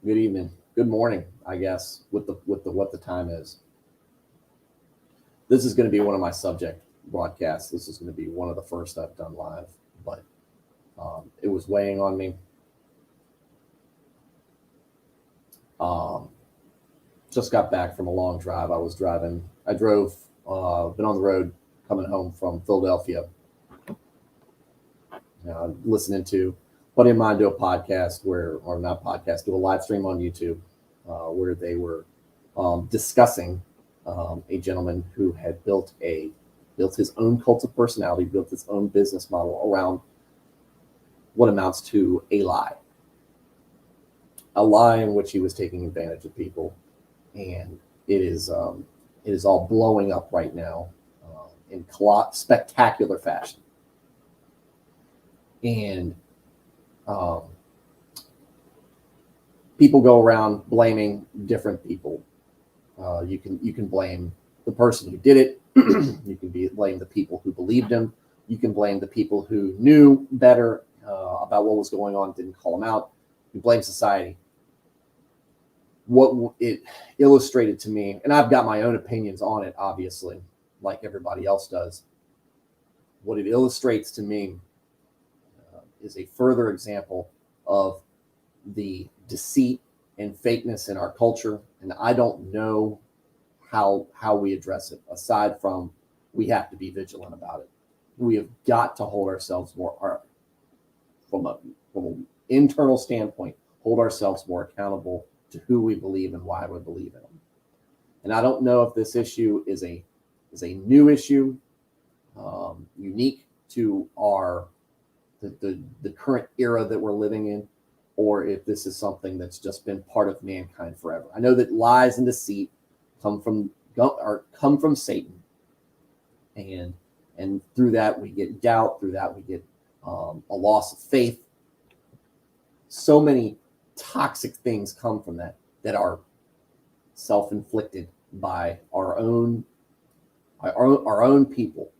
Good evening. Good morning, I guess, with the what the time is. This is going to be one of my subject broadcasts. This is going to be one of the first I've done live, but it was weighing on me. Um, just got back from a long drive. I drove, been on the road coming home from Philadelphia, listening to, buddy of mine do a podcast or not podcast, do a live stream on YouTube where they were discussing a gentleman who had built his own cult of personality, built his own business model around what amounts to a lie in which he was taking advantage of people, and it is all blowing up right now in spectacular fashion. And people go around blaming different people. You can blame the person who did it. You can blame the people who believed him. You can blame the people who knew better about what was going on, didn't call him out. You blame society. What it illustrated to me, and I've got my own opinions on it, obviously, like everybody else does. What it illustrates to me is a further example of the deceit and fakeness in our culture, and I don't know how we address it aside from we have to be vigilant about it. We have got to hold ourselves more from an internal standpoint, hold ourselves more accountable to who we believe and why we believe in them. And I don't know if this issue is a new issue, unique to the current era that we're living in, or if this is something that's just been part of mankind forever. I know that lies and deceit come from Satan, and through that we get doubt. Through that we get a loss of faith. So many toxic things come from that are self-inflicted by our own people.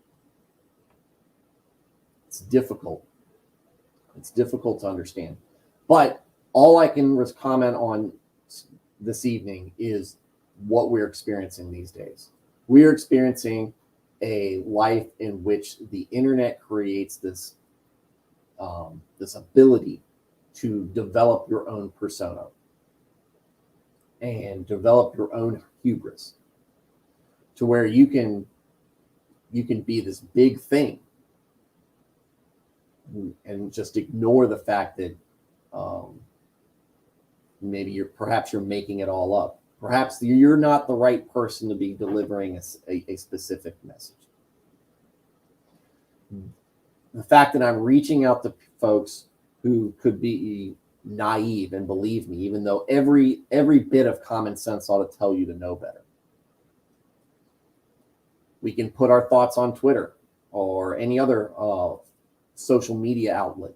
It's difficult. It's difficult to understand. But all I can comment on this evening is what we're experiencing these days. We are experiencing a life in which the internet creates this ability to develop your own persona and develop your own hubris, to where you can be this big thing and just ignore the fact that maybe you're making it all up. Perhaps you're not the right person to be delivering a specific message. The fact that I'm reaching out to folks who could be naive and believe me, even though every bit of common sense ought to tell you to know better. We can put our thoughts on Twitter or any other social media outlet,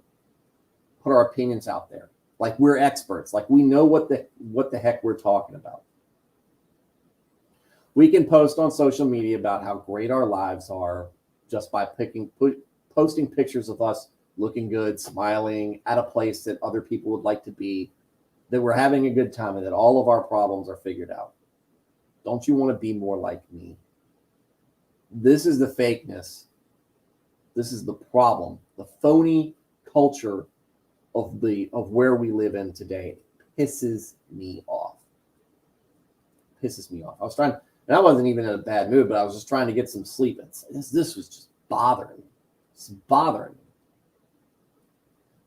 put our opinions out there like we're experts, like we know what the heck we're talking about. We can post on social media about how great our lives are just by posting pictures of us looking good, smiling at a place that other people would like to be, that we're having a good time and that all of our problems are figured out. Don't you want to be more like me? This is the fakeness. This is the problem. The phony culture of where we live in today pisses me off. Pisses me off. And I wasn't even in a bad mood, but I was just trying to get some sleep. This was just bothering me. It's bothering me.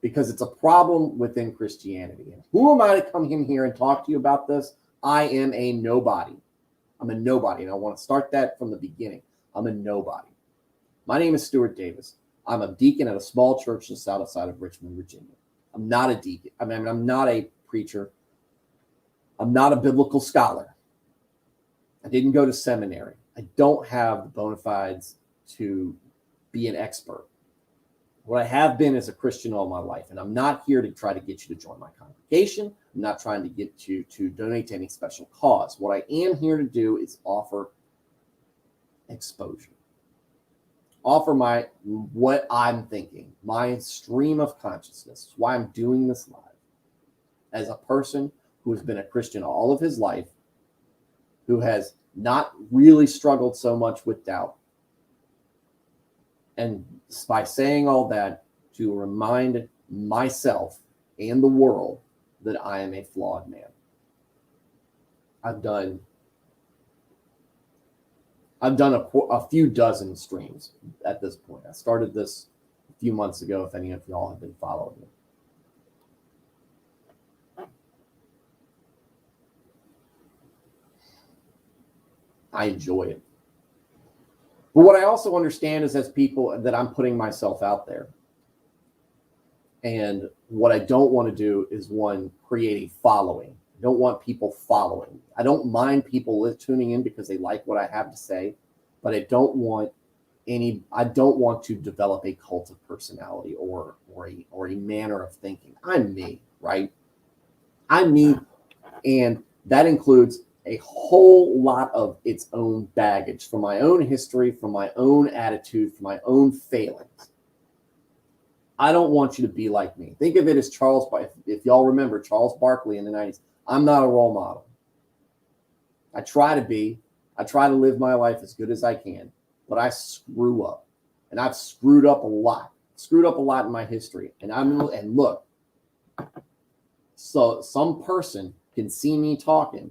Because it's a problem within Christianity. And who am I to come in here and talk to you about this? I am a nobody. I'm a nobody. And I want to start that from the beginning. I'm a nobody. My name is Stuart Davis. I'm a deacon at a small church just outside of Richmond, Virginia. I'm not a deacon. I'm not a preacher. I'm not a biblical scholar. I didn't go to seminary. I don't have the bona fides to be an expert. What I have been is a Christian all my life, and I'm not here to try to get you to join my congregation. I'm not trying to get you to donate to any special cause. What I am here to do is offer exposure. Offer what I'm thinking, my stream of consciousness, why I'm doing this live, as a person who has been a Christian all of his life, who has not really struggled so much with doubt. And by saying all that, to remind myself and the world that I am a flawed man. I've done a few dozen streams at this point. I started this a few months ago, if any of y'all have been following me. I enjoy it. But what I also understand is as people that I'm putting myself out there. And what I don't want to do is, one, create a following. I don't want people following. I don't mind people tuning in because they like what I have to say, but I don't want to develop a cult of personality or a manner of thinking. I'm me, right? I'm me, and that includes a whole lot of its own baggage from my own history, from my own attitude, from my own failings. I don't want you to be like me. Think of it as if y'all remember Charles Barkley in the 90s. I'm not a role model. I try to be. I try to live my life as good as I can, but I screw up. And I've screwed up a lot. Screwed up a lot in my history. And look, so some person can see me talking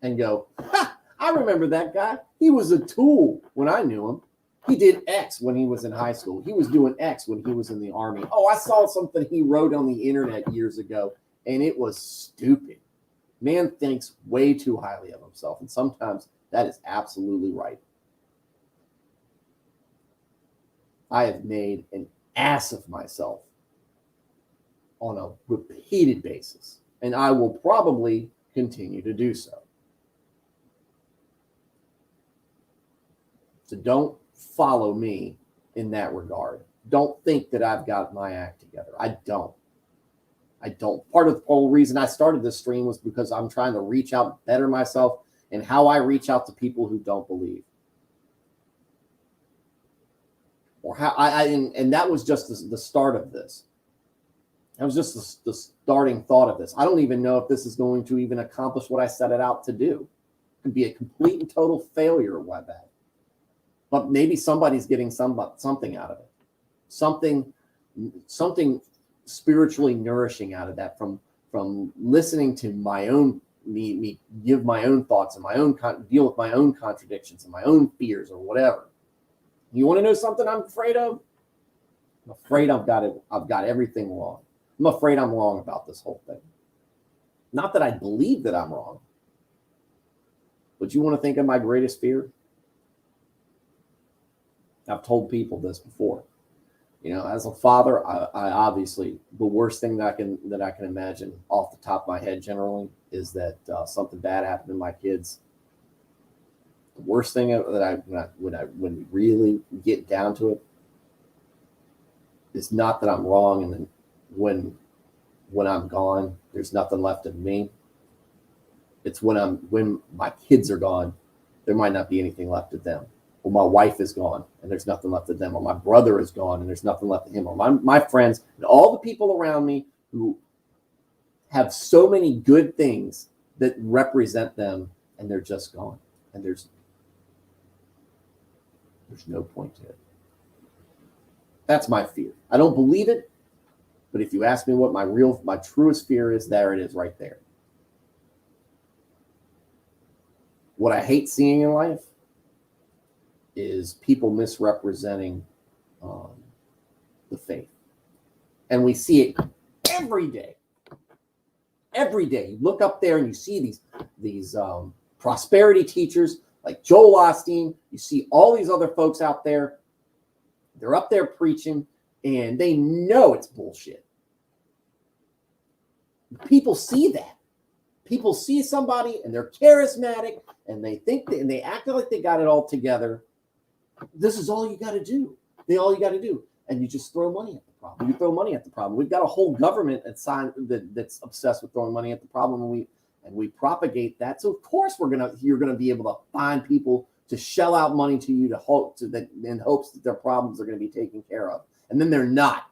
and go, ha, I remember that guy. He was a tool when I knew him. He did X when he was in high school. He was doing X when he was in the Army. Oh, I saw something he wrote on the internet years ago, and it was stupid. Man thinks way too highly of himself, and sometimes that is absolutely right. I have made an ass of myself on a repeated basis, and I will probably continue to do so. So don't follow me in that regard. Don't think that I've got my act together. I don't. Part of the whole reason I started this stream was because I'm trying to reach out, better myself, and how I reach out to people who don't believe. Or how and that was just the start of this. That was just the starting thought of this. I don't even know if this is going to even accomplish what I set it out to do. It could be a complete and total failure of that. But maybe somebody's getting something out of it. Something spiritually nourishing out of that from listening to my own me give my own thoughts and my own deal with my own contradictions and my own fears or whatever. You want to know something I'm afraid of? I'm afraid I've got everything wrong. I'm afraid I'm wrong about this whole thing. Not that I believe that I'm wrong. But you want to think of my greatest fear? I've told people this before. You know, as a father, I obviously, the worst thing that I can imagine off the top of my head generally is that something bad happened to my kids. The worst thing that when we really get down to it is not that I'm wrong, and then when I'm gone, there's nothing left of me. It's when my kids are gone, there might not be anything left of them. Or my wife is gone and there's nothing left of them. Or my brother is gone and there's nothing left of him. Or my friends and all the people around me who have so many good things that represent them, and they're just gone. And there's no point to it. That's my fear. I don't believe it, but if you ask me what my truest fear is, there it is right there. What I hate seeing in life is people misrepresenting the faith. And we see it every day. Every day. You look up there and you see these prosperity teachers like Joel Osteen. You see all these other folks out there. They're up there preaching, and they know it's bullshit. People see that. People see somebody and they're charismatic and they think and they act like they got it all together. This is all you got to do. All you got to do. And you just throw money at the problem. You throw money at the problem. We've got a whole government that's obsessed with throwing money at the problem, and we propagate that. So of course you're gonna be able to find people to shell out money to you in hopes that their problems are going to be taken care of. And then they're not.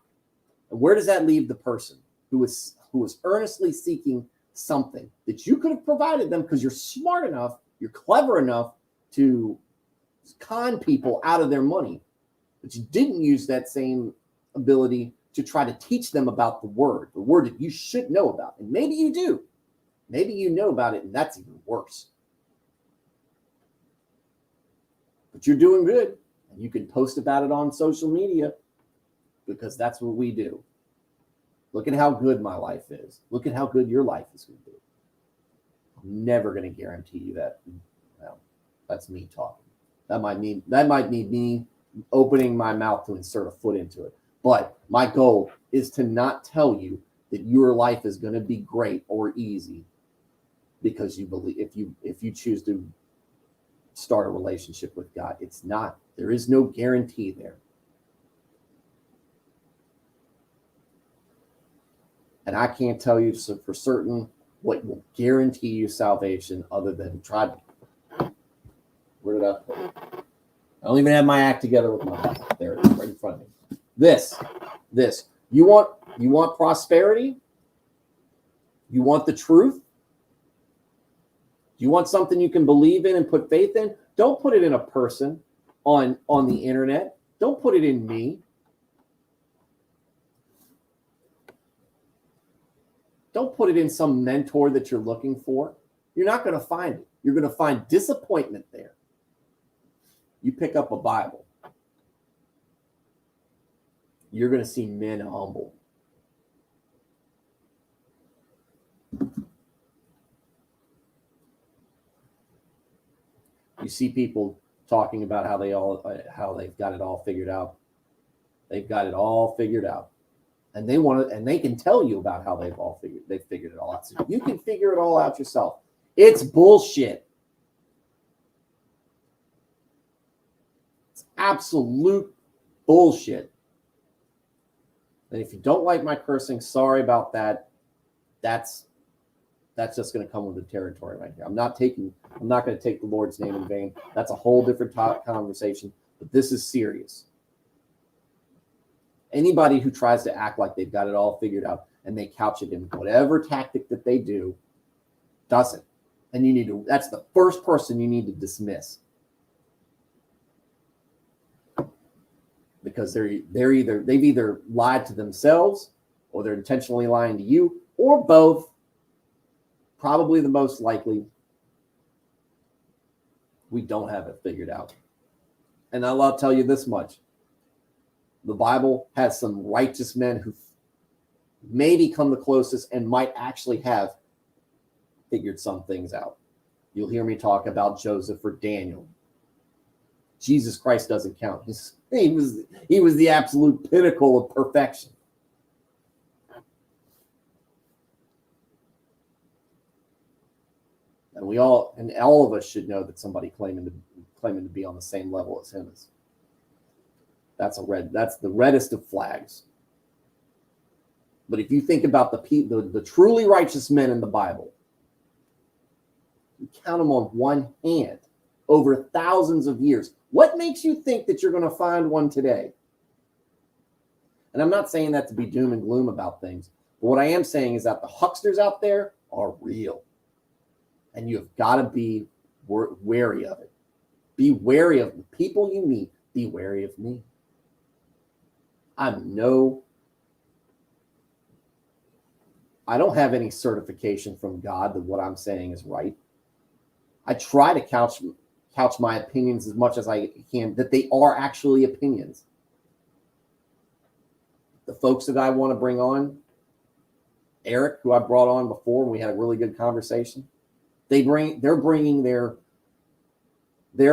And where does that leave the person who is earnestly seeking something that you could have provided them because you're smart enough, you're clever enough to con people out of their money, but you didn't use that same ability to try to teach them about the word that you should know about. And maybe you do. Maybe you know about it, and that's even worse. But you're doing good, and you can post about it on social media because that's what we do. Look at how good my life is. Look at how good your life is going to be. I'm never going to guarantee you that. Well, that's me talking. That might mean me opening my mouth to insert a foot into it. But my goal is to not tell you that your life is going to be great or easy because you believe if you choose to start a relationship with God. It's not. There is no guarantee there. And I can't tell you for certain what will guarantee you salvation other than try to. Where did I put it? I don't even have my act together with my Bible. There it is, right in front of me. This. You want prosperity? You want the truth? You want something you can believe in and put faith in? Don't put it in a person on the internet. Don't put it in me. Don't put it in some mentor that you're looking for. You're not going to find it. You're going to find disappointment there. You pick up a Bible. You're going to see men humble. You see people talking about how they've got it all figured out. They've got it all figured out. And they can tell you about how they've figured it all out. So you can figure it all out yourself. It's bullshit. It's absolute bullshit. And if you don't like my cursing, sorry about that. That's just going to come with the territory right here. I'm not going to take the Lord's name in vain. That's a whole different conversation, but this is serious. Anybody who tries to act like they've got it all figured out and they couch it in whatever tactic that they do doesn't. And that's the first person you need to dismiss. Because they've either lied to themselves or they're intentionally lying to you, or both. Probably the most likely, we don't have it figured out. And I'll tell you this much. The Bible has some righteous men who maybe come the closest and might actually have figured some things out. You'll hear me talk about Joseph or Daniel. Jesus Christ doesn't count. He was the absolute pinnacle of perfection. And all of us should know that somebody claiming to be on the same level as him is. That's the reddest of flags. But if you think about the truly righteous men in the Bible, you count them on one hand over thousands of years. What makes you think that you're going to find one today? And I'm not saying that to be doom and gloom about things, but what I am saying is that the hucksters out there are real. And you've got to be wary of it. Be wary of the people you meet. Be wary of me. I don't have any certification from God that what I'm saying is right. I try to couch my opinions as much as I can, that they are actually opinions. The folks that I want to bring on, Eric, who I brought on before, and we had a really good conversation, they're bringing their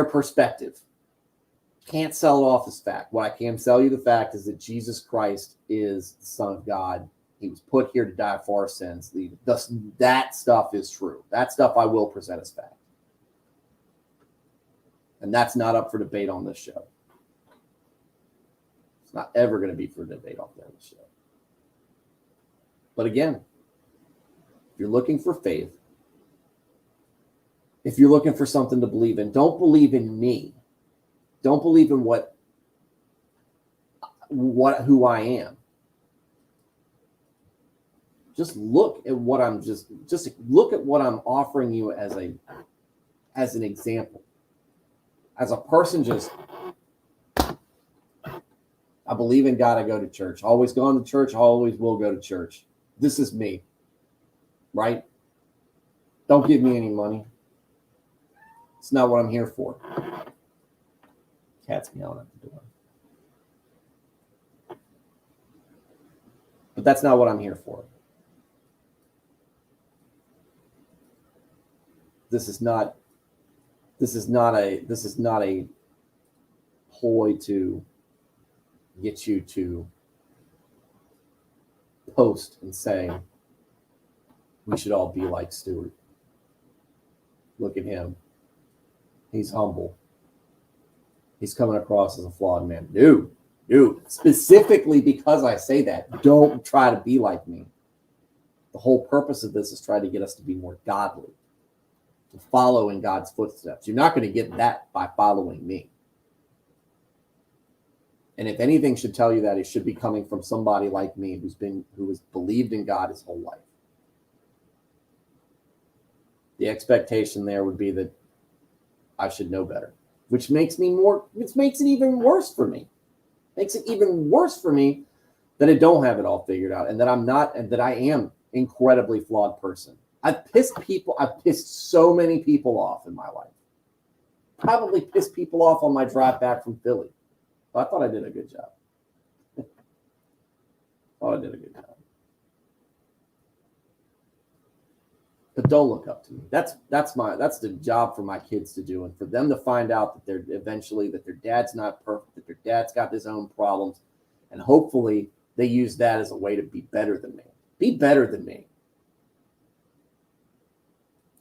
perspective. Can't sell it off as fact. What I can sell you the fact is that Jesus Christ is the Son of God. He was put here to die for our sins. That stuff is true. That stuff I will present as fact. And that's not up for debate on this show. It's not ever going to be for debate on this show. But again, if you're looking for faith, if you're looking for something to believe in, don't believe in me. Don't believe in who I am. just look at what I'm just look at what I'm offering you as an example. As a person, just I believe in God, I go to church. Always gone to church, always will go to church. This is me. Right? Don't give me any money. It's not what I'm here for. Cat's meowing at the door. But that's not what I'm here for. This is not a ploy to get you to post and say we should all be like Stuart. Look at him. He's humble. He's coming across as a flawed man. Dude, specifically because I say that, don't try to be like me. The whole purpose of this is try to get us to be more godly, to follow in God's footsteps. You're not going to get that by following me. And if anything should tell you that, it should be coming from somebody like me who has believed in God his whole life. The expectation there would be that I should know better, which makes it even worse for me. Makes it even worse for me that I don't have it all figured out and that I am incredibly flawed person. I've pissed so many people off in my life. Probably pissed people off on my drive back from Philly. But I thought I did a good job. But don't look up to me. That's the job for my kids to do, and for them to find out that their dad's not perfect, that their dad's got his own problems, and hopefully they use that as a way to be better than me. Be better than me.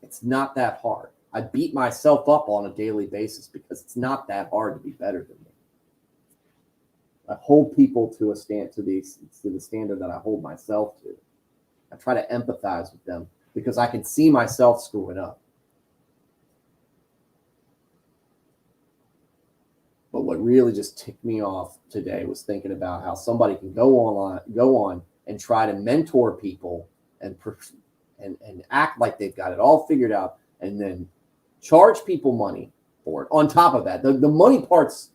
It's not that hard. I beat myself up on a daily basis because it's not that hard to be better than me. I hold people to the standard that I hold myself to. I try to empathize with them because I can see myself screwing up. But what really just ticked me off today was thinking about how somebody can go on and try to mentor people and act like they've got it all figured out and then charge people money for it. On top of that, the money part's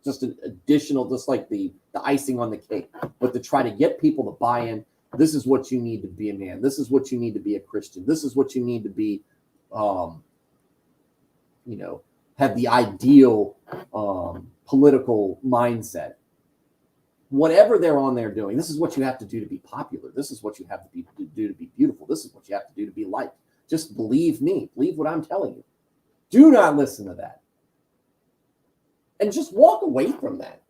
just an additional, just like the icing on the cake. But to try to get people to buy in, this is what you need to be a man. This is what you need to be a Christian. This is what you need to be, have the ideal political mindset. Whatever they're on there doing, this is what you have to do to be popular. This is what you have to do to be beautiful. This is what you have to do to be liked. Just believe me. Believe what I'm telling you. Do not listen to that. And just walk away from that.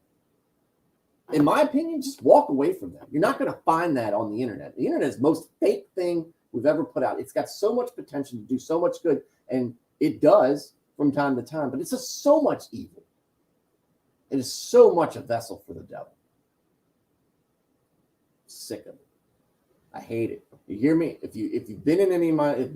In my opinion, just walk away from that. You're not going to find that on the internet. The internet is the most fake thing we've ever put out. It's got so much potential to do so much good, and it does from time to time, but it's just so much evil. It is so much a vessel for the devil. Sick of it. I hate it. You hear me? If you've been in any of my, if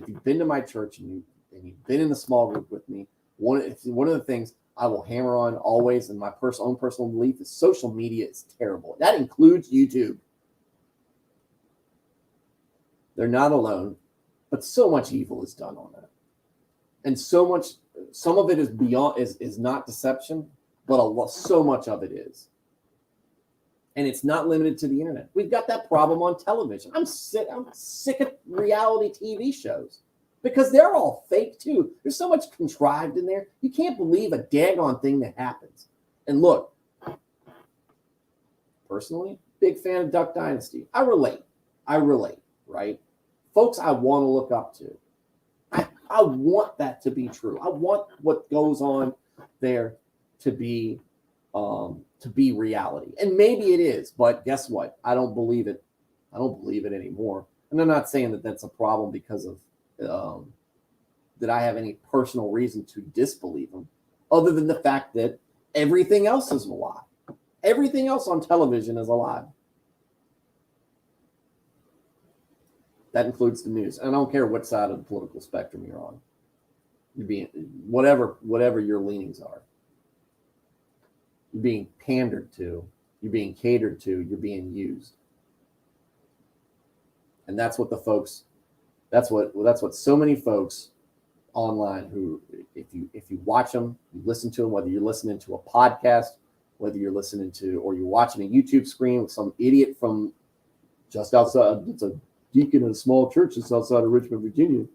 you've been to my church and you've been in the small group with me, one of the things I will hammer on always, and my own personal belief, is social media is terrible. That includes YouTube. They're not alone, but so much evil is done on that. And some of it is beyond, is not deception, but so much of it is. And it's not limited to the internet. We've got that problem on television. I'm sick of reality TV shows. Because they're all fake too. There's so much contrived in there. You can't believe a daggone thing that happens. And look, personally, big fan of Duck Dynasty. I relate, right? Folks I want to look up to. I want that to be true. I want what goes on there to be reality. And maybe it is, but guess what? I don't believe it. I don't believe it anymore. And I'm not saying that that's a problem because of that I have any personal reason to disbelieve them, other than the fact that everything else is a lie. Everything else on television is a lie. That includes the news. And I don't care what side of the political spectrum you're on. You're being whatever your leanings are. You're being pandered to. You're being catered to. You're being used. And that's what the folks, that's what so many folks online who, if you watch them, you listen to them, whether you're listening to a podcast, whether you're listening to, or you're watching a YouTube screen with some idiot from just outside, it's a deacon in a small church just outside of Richmond, Virginia,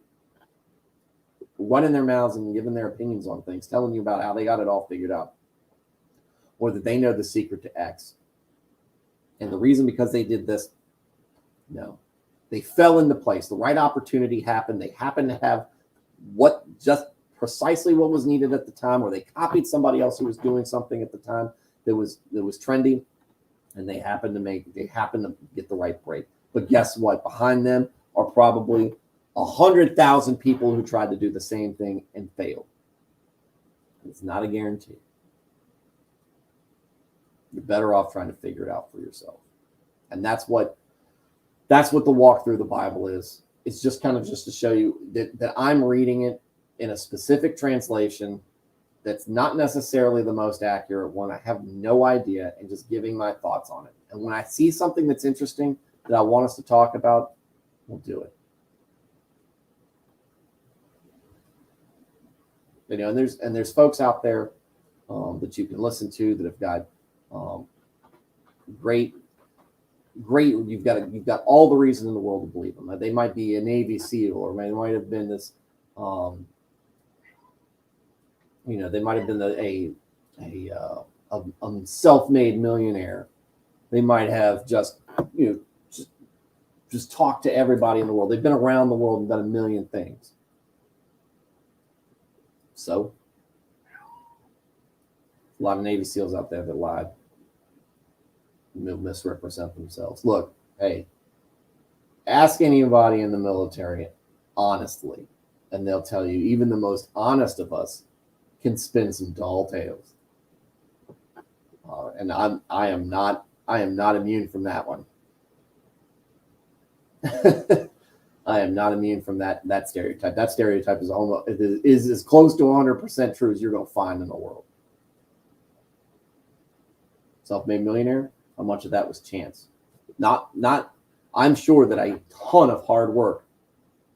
running their mouths and giving their opinions on things, telling you about how they got it all figured out, or that they know the secret to X. And the reason because they did this, no. They fell into place. The right opportunity happened. They happened to have what just precisely what was needed at the time, or they copied somebody else who was doing something at the time that was trendy, and they happened to get the right break. But guess what? Behind them are probably 100,000 people who tried to do the same thing and failed. It's not a guarantee. You're better off trying to figure it out for yourself. And that's what the walk through the Bible is. It's just kind of just to show you that I'm reading it in a specific translation that's not necessarily the most accurate one. I have no idea, and just giving my thoughts on it. And when I see something that's interesting that I want us to talk about, we'll do it. You know, and there's folks out there that you can listen to that have got great. You've got all the reason in the world to believe them. They might be a Navy SEAL, or they might have been this, they might have been a self-made millionaire. They might have just talked to everybody in the world. They've been around the world and done a million things. So, a lot of Navy SEALs out there that lied, misrepresent themselves. Look, hey, ask anybody in the military honestly, and they'll tell you even the most honest of us can spin some tall tales. And I am not immune from that one. I am not immune from that stereotype. That stereotype is as close to 100% true as you're going to find in the world. Self-made millionaire, how much of that was chance? Not. I'm sure that a ton of hard work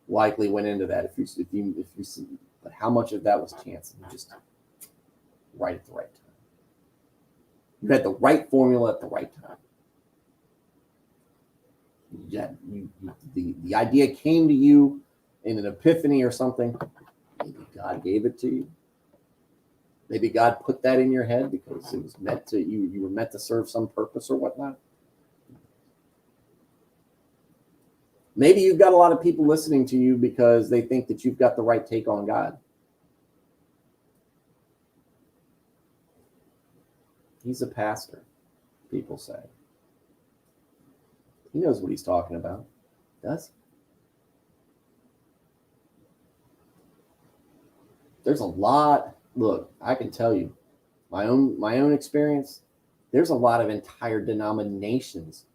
likely went into that. If you see, but how much of that was chance? And just right at the right time. You had the right formula at the right time. The idea came to you in an epiphany or something. Maybe God gave it to you. Maybe God put that in your head because it was meant to, you were meant to serve some purpose or whatnot. Maybe you've got a lot of people listening to you because they think that you've got the right take on God. He's a pastor, people say. He knows what he's talking about. Does he? There's a lot. Look, I can tell you my own experience. There's a lot of entire denominations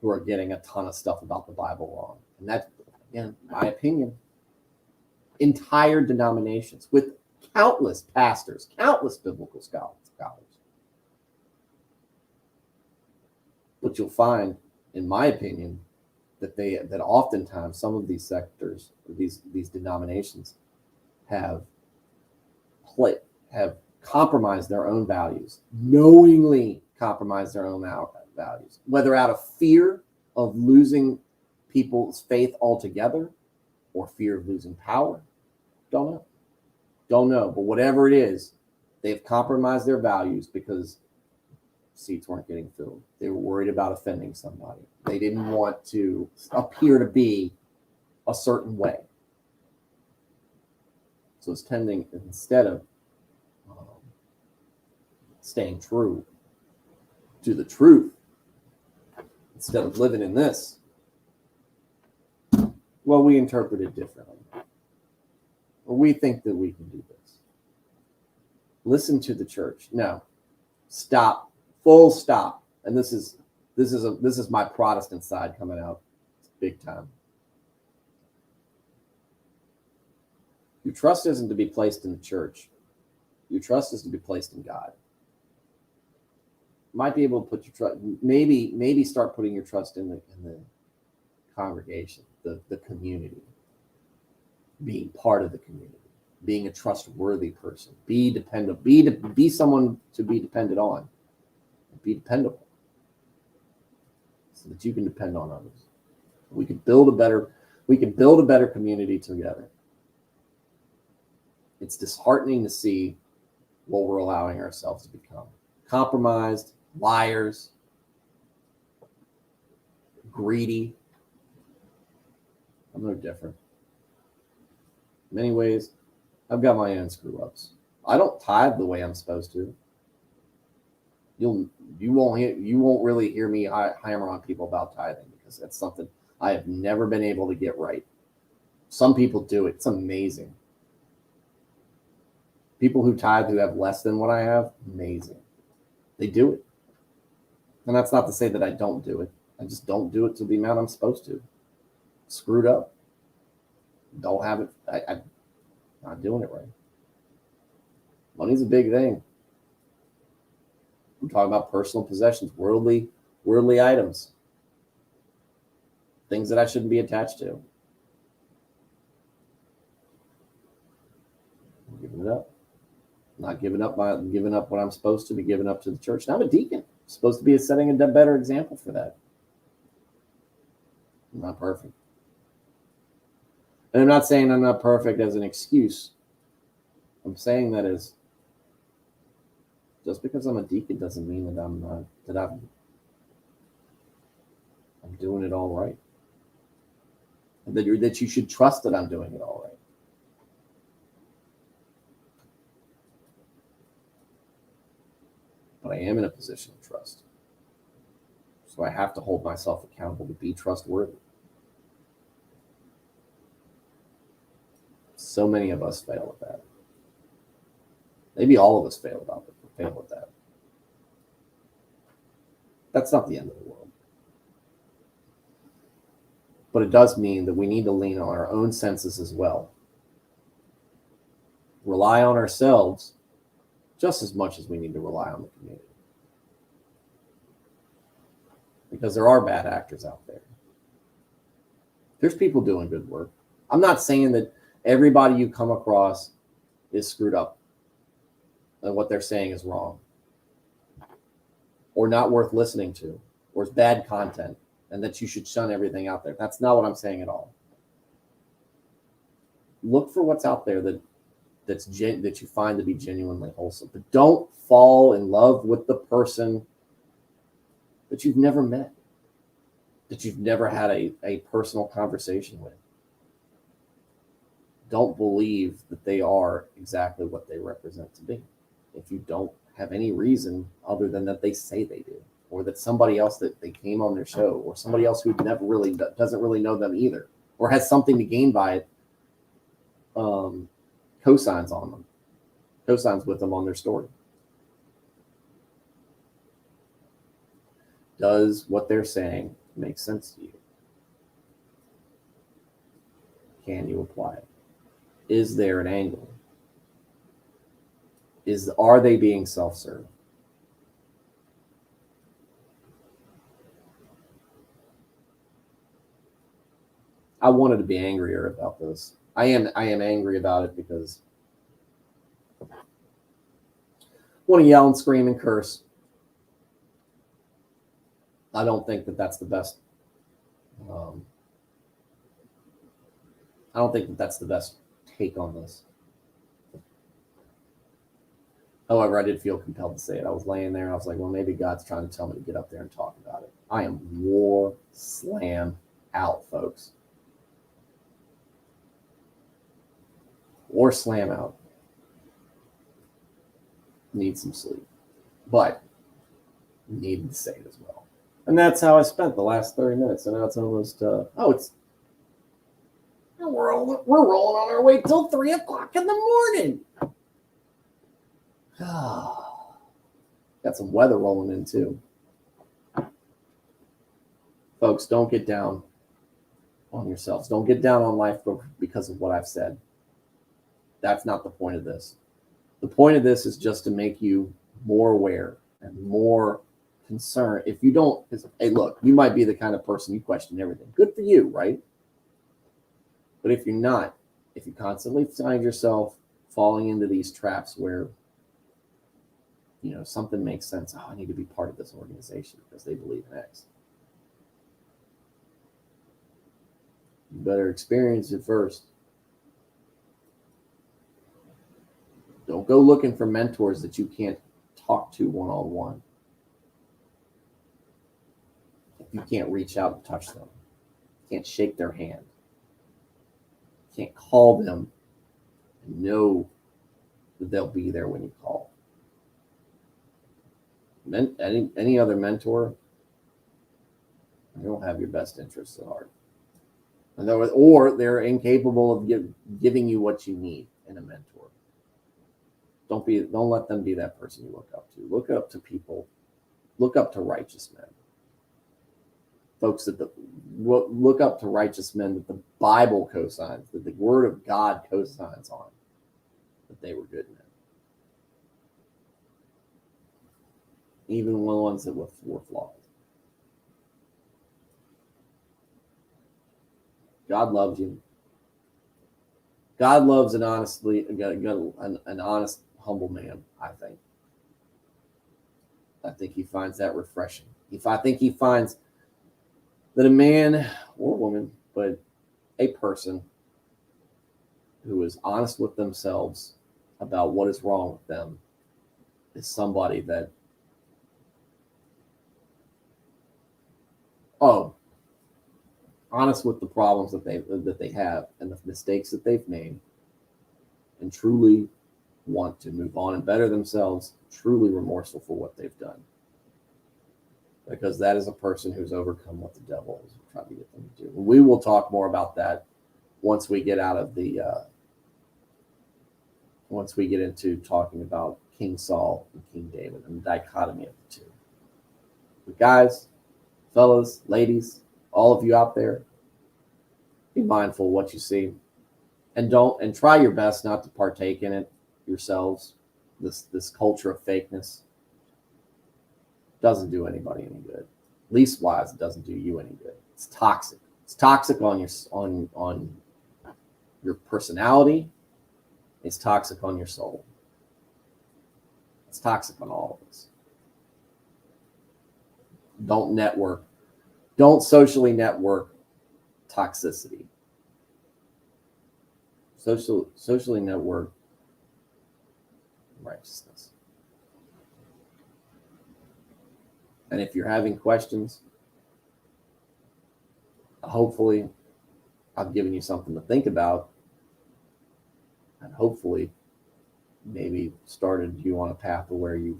who are getting a ton of stuff about the Bible wrong. And that's, again, my opinion. Entire denominations with countless pastors, countless biblical scholars. But you'll find, in my opinion, that oftentimes some of these sectors, or these denominations, have compromised their own values, knowingly compromised their own values, whether out of fear of losing people's faith altogether or fear of losing power. Don't know. But whatever it is, they've compromised their values because seats weren't getting filled. They were worried about offending somebody. They didn't want to appear to be a certain way. So it's tending, instead of staying true to the truth, instead of living in this, well, we interpret it differently. Or we think that we can do this. Listen to the church. No. Stop. Full stop. And this is my Protestant side coming out big time. Your trust isn't to be placed in the church. Your trust is to be placed in God. You might be able to put your trust, maybe start putting your trust in the congregation, the community, being part of the community, being a trustworthy person, be dependable, be someone to be depended on, be dependable, so that you can depend on others. We can build a better community together. It's disheartening to see what we're allowing ourselves to become. Compromised, liars, greedy. I'm no different. In many ways, I've got my own screw ups. I don't tithe the way I'm supposed to. You won't really hear me hammer on people about tithing, because that's something I have never been able to get right. Some people do it. It's amazing. People who tithe who have less than what I have, amazing. They do it. And that's not to say that I don't do it. I just don't do it to the amount I'm supposed to. Screwed up. Don't have it. I'm not doing it right. Money's a big thing. I'm talking about personal possessions, worldly items, things that I shouldn't be attached to. I'm giving it up. Not giving up what I'm supposed to be giving up to the church. Now I'm a deacon. I'm supposed to be setting a better example for that. I'm not perfect. And I'm not saying I'm not perfect as an excuse. I'm saying that as just because I'm a deacon doesn't mean that I'm doing it all right. And that you should trust that I'm doing it all right. But I am in a position of trust. So I have to hold myself accountable to be trustworthy. So many of us fail at that. Maybe all of us fail at that. That's not the end of the world. But it does mean that we need to lean on our own senses as well. Rely on ourselves just as much as we need to rely on the community. Because there are bad actors out there. There's people doing good work. I'm not saying that everybody you come across is screwed up and what they're saying is wrong or not worth listening to or is bad content and that you should shun everything out there. That's not what I'm saying at all. Look for what's out there that you find to be genuinely wholesome. But don't fall in love with the person that you've never met, that you've never had a personal conversation with. Don't believe that they are exactly what they represent to be if you don't have any reason other than that they say they do, or that somebody else that they came on their show, or somebody else who never really doesn't really know them either, or has something to gain by it, cosigns with them on their story. Does what they're saying make sense to you? Can you apply it? Is there an angle? Are they being self-serve? I wanted to be angrier about this. I am angry about it because I want to yell and scream and curse. I don't think that that's the best. I don't think that that's the best take on this. However, I did feel compelled to say it. I was laying there. I was like, well, maybe God's trying to tell me to get up there and talk about it. I am war slam out, folks. War slam out. Need some sleep. But needed to say it as well. And that's how I spent the last 30 minutes. And now it's almost, we're rolling on our way till 3 o'clock in the morning. Got some weather rolling in too. Folks, don't get down on yourselves. Don't get down on life because of what I've said. That's not the point of this. The point of this is just to make you more aware and more concern, if you don't, hey, look, you might be the kind of person you question everything. Good for you, right? But if you're not, if you constantly find yourself falling into these traps where, something makes sense. Oh, I need to be part of this organization because they believe in X. You better experience it first. Don't go looking for mentors that you can't talk to one-on-one. If you can't reach out and touch them, can't shake their hand, can't call them and know that they'll be there when you call. Any other mentor, they don't have your best interests at heart. Or they're incapable of giving you what you need in a mentor. Don't let them be that person you look up to. Look up to people. Look up to righteous men. Folks look up to righteous men that the Bible cosigns, that the Word of God cosigns on, that they were good men. Even the ones that were flawed. God loves you. God loves an honest, humble man, I think. I think he finds that refreshing. I think he finds that a man or woman, but a person who is honest with themselves about what is wrong with them is somebody that, honest with the problems that they have and the mistakes that they've made, and truly want to move on and better themselves, truly remorseful for what they've done. Because that is a person who's overcome what the devil is trying to get them to do. We will talk more about that once we get out of once we get into talking about King Saul and King David and the dichotomy of the two. But guys, fellas, ladies, all of you out there, be mindful of what you see, and try your best not to partake in it yourselves. This culture of fakeness doesn't do anybody any good. Least wise, it doesn't do you any good. It's toxic. It's toxic on your personality. It's toxic on your soul. It's toxic on all of us. Don't network. Don't socially network toxicity. Socially network righteousness. And if you're having questions, hopefully I've given you something to think about, and hopefully maybe started you on a path to where you're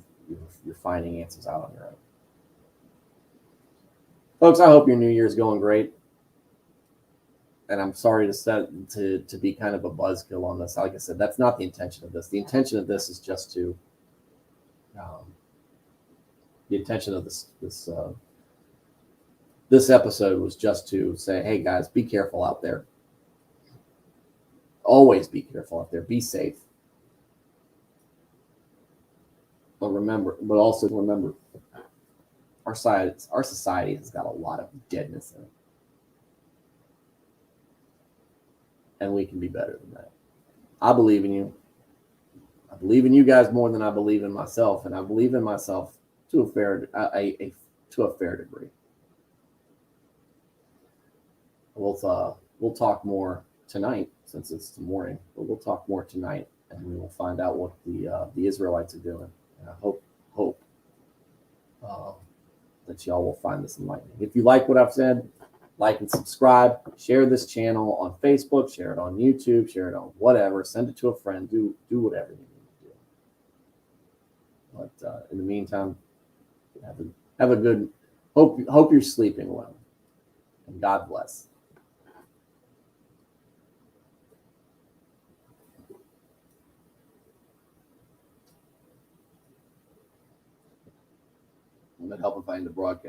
finding answers out on your own. Folks, I hope your New Year's going great. And I'm sorry to be kind of a buzzkill on this. Like I said, that's not the intention of this. The intention of this is just to the intention of this episode was just to say, hey guys, be careful out there. Always be careful out there. Be safe. But also remember, our society has got a lot of deadness in it. And we can be better than that. I believe in you. I believe in you guys more than I believe in myself, and I believe in myself to a fair degree. We'll talk more tonight, since it's the morning. But we'll talk more tonight, and we will find out what the Israelites are doing. And I hope that y'all will find this enlightening. If you like what I've said, like and subscribe. Share this channel on Facebook. Share it on YouTube. Share it on whatever. Send it to a friend. Do whatever you need to do. But in the meantime, have a good. Hope you're sleeping well, and God bless. Would it help if I end the broadcast?